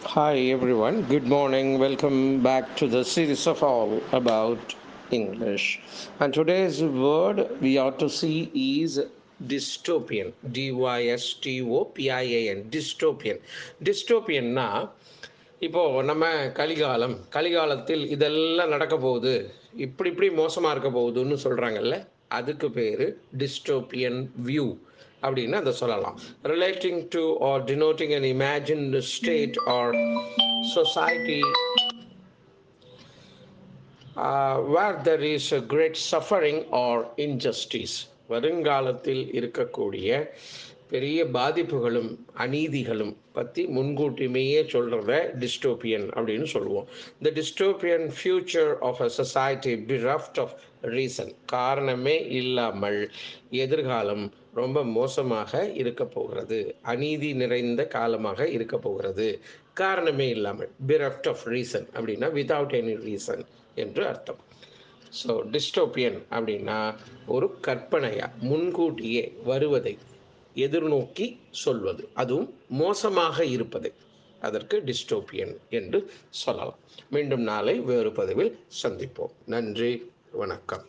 Hi everyone, good morning. Welcome back to the series of all about English. And today's word we ought to see is dystopian. Dystopian. Dystopian. Dystopianனா இப்போ நம்ம கலிகாலத்தில் இதெல்லாம் நடக்க போகுது, இப்படி மோசமாக இருக்க போகுதுன்னு சொல்கிறாங்கல்ல, அதுக்கு பேர் டிஸ்டோப்பியன் வியூ அப்படின்னு அதை சொல்லலாம். Relating to or denoting an imagined state or society where there is a great suffering or injustice. வருங்காலத்தில் இருக்கக்கூடிய பெரிய பாதிப்புகளும் அநீதிகளும் பற்றி முன்கூட்டியுமே சொல்கிறத டிஸ்டோப்பியன் அப்படின்னு சொல்லுவோம். The dystopian future of a society bereft of reason, காரணமே இல்லாமல் எதிர்காலம் ரொம்ப மோசமாக இருக்க போகிறது, அநீதி நிறைந்த காலமாக இருக்க போகிறது. காரணமே இல்லாமல், bereft ஆஃப் ரீசன் அப்படின்னா வித்தவுட் எனி ரீசன் என்று அர்த்தம். ஸோ டிஸ்டோப்பியன் அப்படின்னா ஒரு கற்பனையா முன்கூட்டியே வருவதை எதிர்நோக்கி சொல்வது, அதுவும் மோசமாக இருப்பதை, அதற்கு டிஸ்டோப்பியன் என்று சொல்லலாம். மீண்டும் நாளை வேறு பதிவில் சந்திப்போம். நன்றி, வணக்கம்.